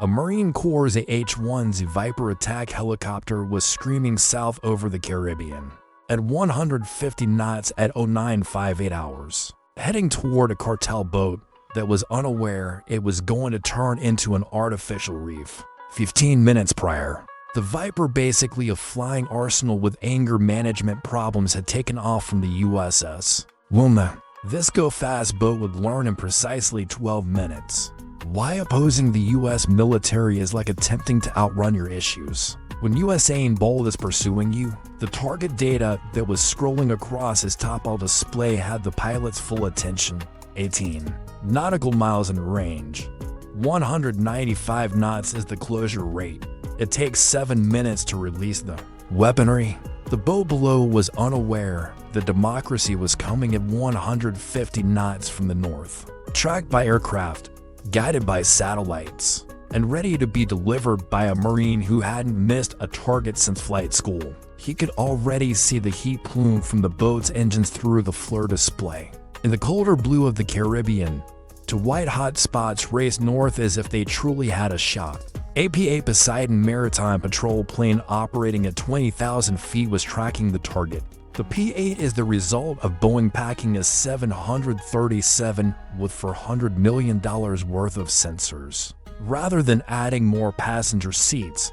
A Marine Corps AH-1Z Viper attack helicopter was screaming south over the Caribbean at 150 knots at 0958 hours, heading toward a cartel boat that was unaware it was going to turn into an artificial reef. 15 minutes prior, the Viper, basically a flying arsenal with anger management problems, had taken off from the USS Wilna. This go-fast boat would learn in precisely 12 minutes. Why opposing the US military is like attempting to outrun your issues. When Usain Bolt is pursuing you, the target data that was scrolling across his TopOwl display had the pilot's full attention. 18 nautical miles in range. 195 knots is the closure rate. It takes 7 minutes to release the weaponry. The boat below was unaware that democracy was coming at 150 knots from the north, tracked by aircraft, guided by satellites, and ready to be delivered by a Marine who hadn't missed a target since flight school. He could already see the heat plume from the boat's engines through the FLIR display. In the colder blue of the Caribbean, two white-hot spots raced north as if they truly had a shot. A P-8 Poseidon maritime patrol plane operating at 20,000 feet was tracking the target. The P-8 is the result of Boeing packing a 737 with $400 million worth of sensors. Rather than adding more passenger seats,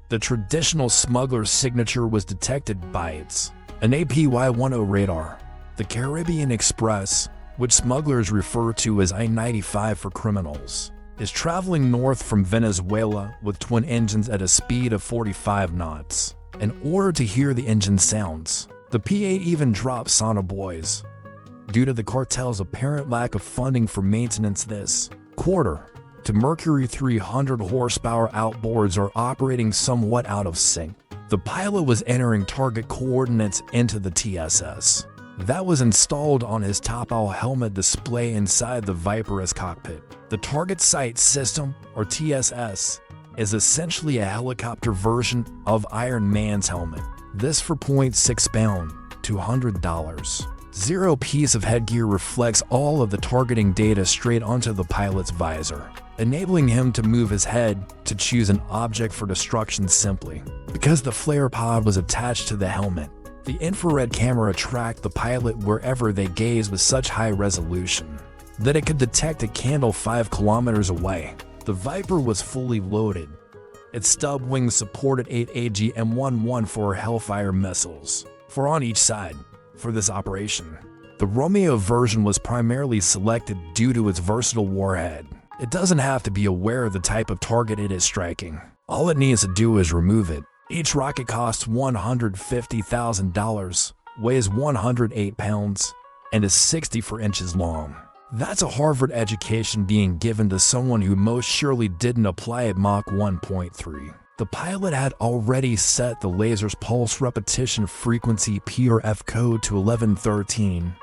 the traditional smuggler's signature was detected by its an APY-10 radar. The Caribbean Express, which smugglers refer to as I-95 for criminals, is traveling north from Venezuela with twin engines at a speed of 45 knots. In order to hear the engine sounds, the P-8 even dropped sonobuoys. Due to the cartel's apparent lack of funding for maintenance this quarter, the Mercury 300 horsepower outboards are operating somewhat out of sync. The pilot was entering target coordinates into the TSS that was installed on his TopOwl helmet display inside the Viper's cockpit. The Target Sight System, or TSS, is essentially a helicopter version of Iron Man's helmet. This for £0.6 pound, $200. Zero piece of headgear reflects all of the targeting data straight onto the pilot's visor, enabling him to move his head to choose an object for destruction simply. Because the flare pod was attached to the helmet, the infrared camera tracked the pilot wherever they gazed with such high resolution that it could detect a candle 5 kilometers away. The Viper was fully loaded. Its stub wings supported 8 AGM-114R Hellfire missiles, 4 on each side, for this operation. The Romeo version was primarily selected due to its versatile warhead. It doesn't have to be aware of the type of target it is striking. All it needs to do is remove it. Each rocket costs $150,000, weighs 108 pounds, and is 64 inches long. That's a Harvard education being given to someone who most surely didn't apply at Mach 1.3. The pilot had already set the laser's pulse repetition frequency PRF code to 1113,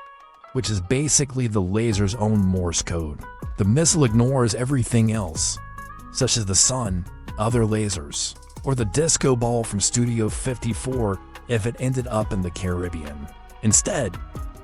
which is basically the laser's own Morse code. The missile ignores everything else, such as the sun, other lasers, or the disco ball from Studio 54 if it ended up in the Caribbean. Instead,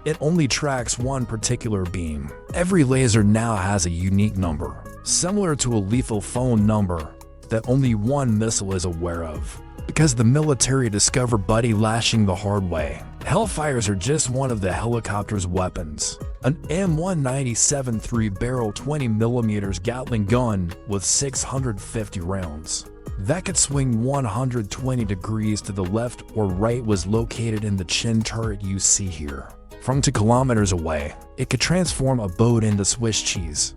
it only tracks one particular beam. Every laser now has a unique number, similar to a lethal phone number that only one missile is aware of, because the military discovered buddy lashing the hard way. Hellfires are just one of the helicopter's weapons. An M197 3-barrel 20mm Gatling gun with 650 rounds that could swing 120 degrees to the left or right was located in the chin turret you see here. From 2 kilometers away, it could transform a boat into Swiss cheese.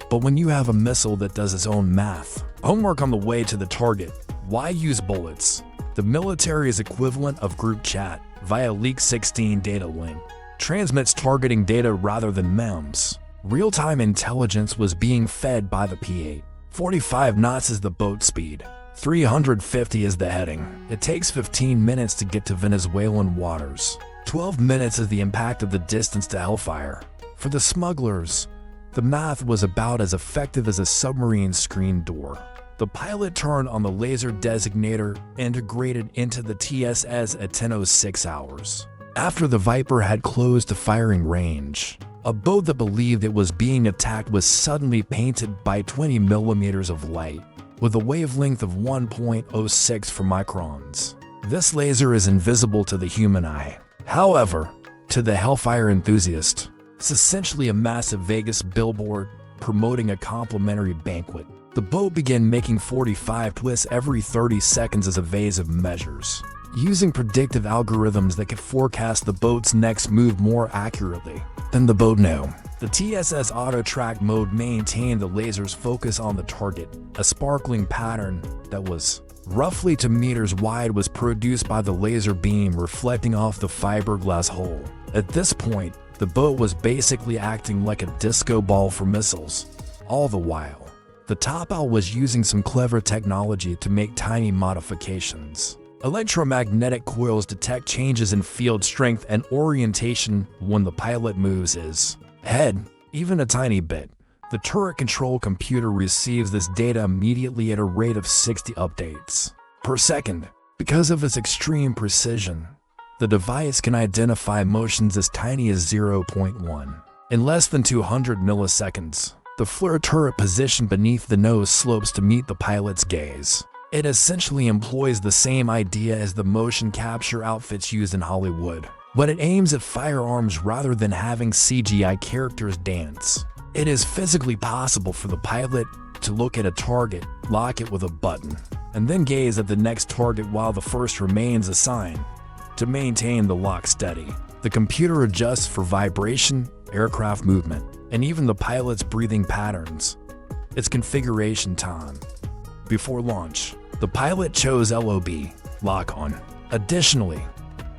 But when you have a missile that does its own math, homework on the way to the target. Why use bullets? The military's equivalent of group chat via Leak 16 data link transmits targeting data rather than MEMS. Real-time intelligence was being fed by the P-8. 45 knots is the boat speed. 350 is the heading. It takes 15 minutes to get to Venezuelan waters. 12 minutes is the impact of the distance to Hellfire. For the smugglers, the math was about as effective as a submarine screen door. The pilot turned on the laser designator integrated into the TSS at 10:06 hours. After the Viper had closed the firing range, a boat that believed it was being attacked was suddenly painted by 20 millimeters of light. with a wavelength of 1.06 microns. This laser is invisible to the human eye. However, to the Hellfire enthusiast, it's essentially a massive Vegas billboard promoting a complimentary banquet. The boat began making 45 twists every 30 seconds as evasive measures, using predictive algorithms that could forecast the boat's next move more accurately than the boat knew. The TSS auto track mode maintained the laser's focus on the target. A sparkling pattern that was roughly 2 meters wide was produced by the laser beam reflecting off the fiberglass hull. At this point, the boat was basically acting like a disco ball for missiles. All the while, the TopOwl was using some clever technology to make tiny modifications. Electromagnetic coils detect changes in field strength and orientation when the pilot moves his head, even a tiny bit. The turret control computer receives this data immediately at a rate of 60 updates per second. Because of its extreme precision, the device can identify motions as tiny as 0.1. In less than 200 milliseconds, the FLIR turret position beneath the nose slopes to meet the pilot's gaze. It essentially employs the same idea as the motion capture outfits used in Hollywood, but it aims at firearms rather than having CGI characters dance. It is physically possible for the pilot to look at a target, lock it with a button, and then gaze at the next target while the first remains assigned. To maintain the lock steady, the computer adjusts for vibration, aircraft movement, and even the pilot's breathing patterns. Its configuration time. Before launch, the pilot chose LOB, lock on. Additionally,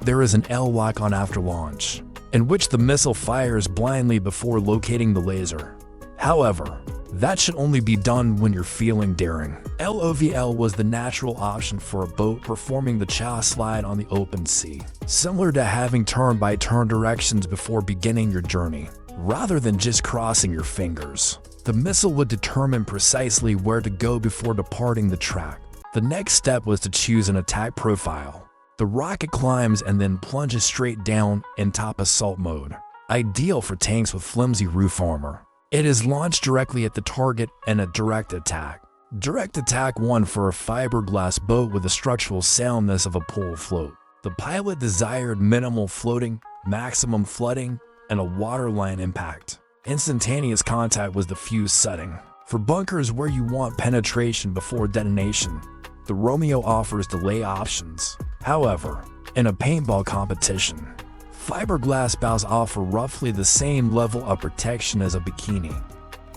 there is an L lock on after launch, in which the missile fires blindly before locating the laser. However, that should only be done when you're feeling daring. LOVL was the natural option for a boat performing the chow slide on the open sea, similar to having turn-by-turn directions before beginning your journey, rather than just crossing your fingers. The missile would determine precisely where to go before departing the track. The next step was to choose an attack profile. The rocket climbs and then plunges straight down in top assault mode, ideal for tanks with flimsy roof armor. It is launched directly at the target and a direct attack. Direct attack 1 for a fiberglass boat with the structural soundness of a pole float. The pilot desired minimal floating, maximum flooding, and a waterline impact. Instantaneous contact was the fuse setting. For bunkers where you want penetration before detonation, the Romeo offers delay options. However, in a paintball competition, fiberglass bows offer roughly the same level of protection as a bikini.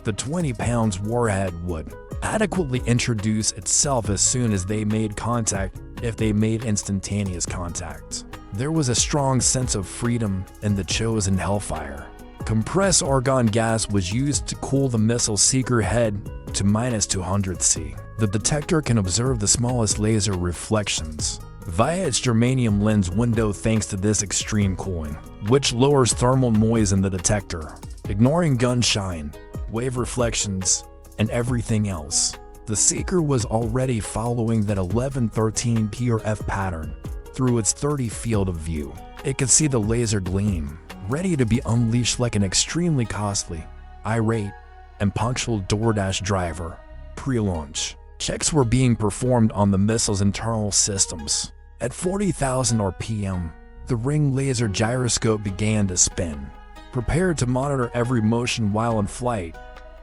The 20 pounds warhead would adequately introduce itself as soon as they made contact if they made instantaneous contact. There was a strong sense of freedom in the chosen Hellfire. Compressed argon gas was used to cool the missile seeker head to -200°C. The detector can observe the smallest laser reflections via its germanium lens window thanks to this extreme cooling, which lowers thermal noise in the detector, ignoring gun shine, wave reflections, and everything else. The seeker was already following that 1113 PRF pattern through its 30 field of view. It could see the laser gleam, ready to be unleashed like an extremely costly, irate, and punctual DoorDash driver. Pre-launch checks were being performed on the missile's internal systems. At 40,000 RPM, the ring laser gyroscope began to spin, prepared to monitor every motion while in flight.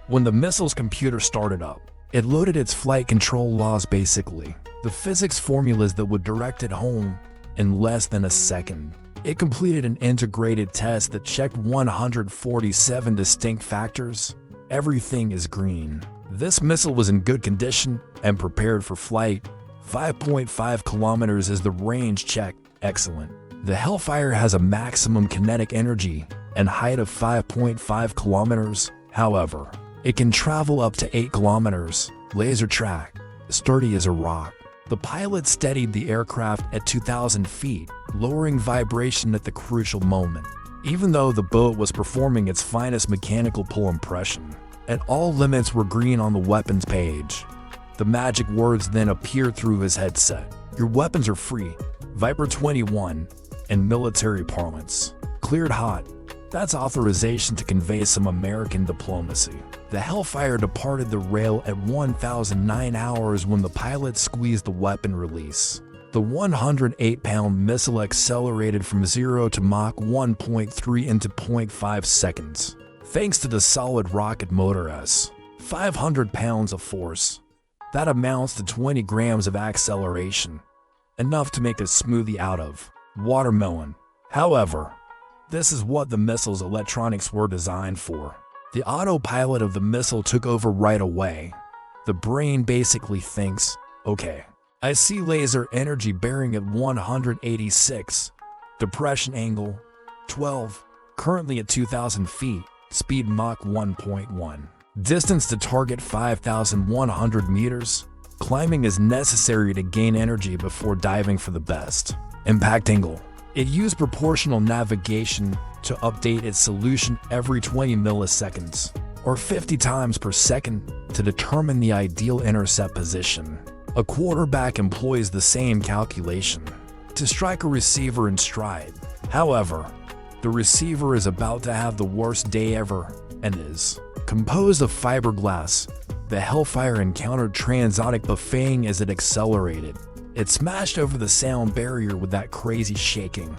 When the missile's computer started up, it loaded its flight control laws basically, the physics formulas that would direct it home in less than a second. It completed an integrated test that checked 147 distinct factors. Everything is green. This missile was in good condition and prepared for flight. 5.5 kilometers is the range check. Excellent. The Hellfire has a maximum kinetic energy and height of 5.5 kilometers. However, it can travel up to 8 kilometers. Laser track, sturdy as a rock. The pilot steadied the aircraft at 2,000 feet, lowering vibration at the crucial moment. Even though the boat was performing its finest mechanical pull impression, and all limits were green on the weapons page. The magic words then appeared through his headset. Your weapons are free. Viper 21, in military parlance. Cleared hot. That's authorization to convey some American diplomacy. The Hellfire departed the rail at 1009 hours when the pilot squeezed the weapon release. The 108-pound missile accelerated from 0 to Mach 1.3 into 0.5 seconds, thanks to the solid rocket motor S. 500 pounds of force. That amounts to 20 grams of acceleration, enough to make a smoothie out of watermelon. However, this is what the missile's electronics were designed for. The autopilot of the missile took over right away. The brain basically thinks, okay, I see laser energy bearing at 186, depression angle 12, currently at 2,000 feet, speed Mach 1.1. Distance to target 5,100 meters. Climbing is necessary to gain energy before diving for the best. Impact angle. It used proportional navigation to update its solution every 20 milliseconds, or 50 times per second, to determine the ideal intercept position. A quarterback employs the same calculation to strike a receiver in stride. However, the receiver is about to have the worst day ever and is composed of fiberglass. The Hellfire encountered transonic buffeting as it accelerated. It smashed over the sound barrier with that crazy shaking.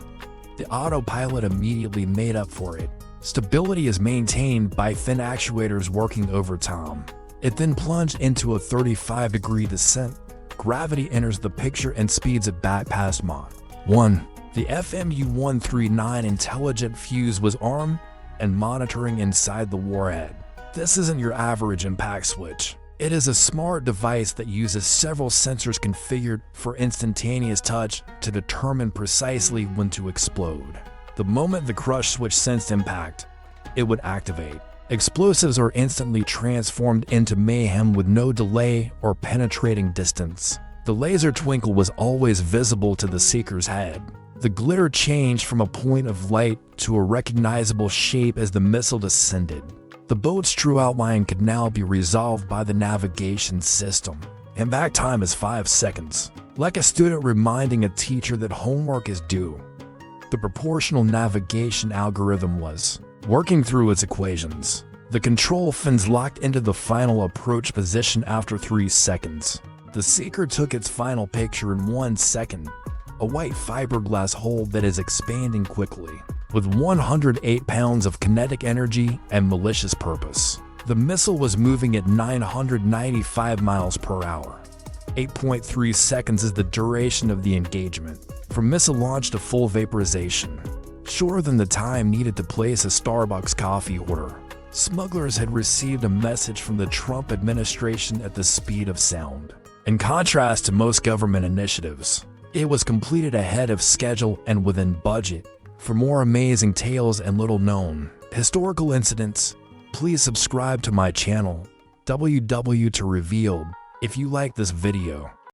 The autopilot immediately made up for it. Stability is maintained by fin actuators working overtime. It then plunged into a 35-degree descent. Gravity enters the picture and speeds it back past Mach 1. The FMU-139 intelligent fuse was armed and monitoring inside the warhead. This isn't your average impact switch. It is a smart device that uses several sensors configured for instantaneous touch to determine precisely when to explode. The moment the crush switch sensed impact, it would activate. Explosives are instantly transformed into mayhem with no delay or penetrating distance. The laser twinkle was always visible to the seeker's head. The glitter changed from a point of light to a recognizable shape as the missile descended. The boat's true outline could now be resolved by the navigation system. Impact time is 5 seconds, like a student reminding a teacher that homework is due. The proportional navigation algorithm was working through its equations. The control fins locked into the final approach position after 3 seconds. The seeker took its final picture in 1 second, a white fiberglass hole that is expanding quickly. With 108 pounds of kinetic energy and malicious purpose, the missile was moving at 995 miles per hour. 8.3 seconds is the duration of the engagement, from missile launch to full vaporization, shorter than the time needed to place a Starbucks coffee order. Smugglers had received a message from the Trump administration at the speed of sound. In contrast to most government initiatives, it was completed ahead of schedule and within budget. For more amazing tales and little-known historical incidents, please subscribe to my channel, WW to Revealed, if you like this video.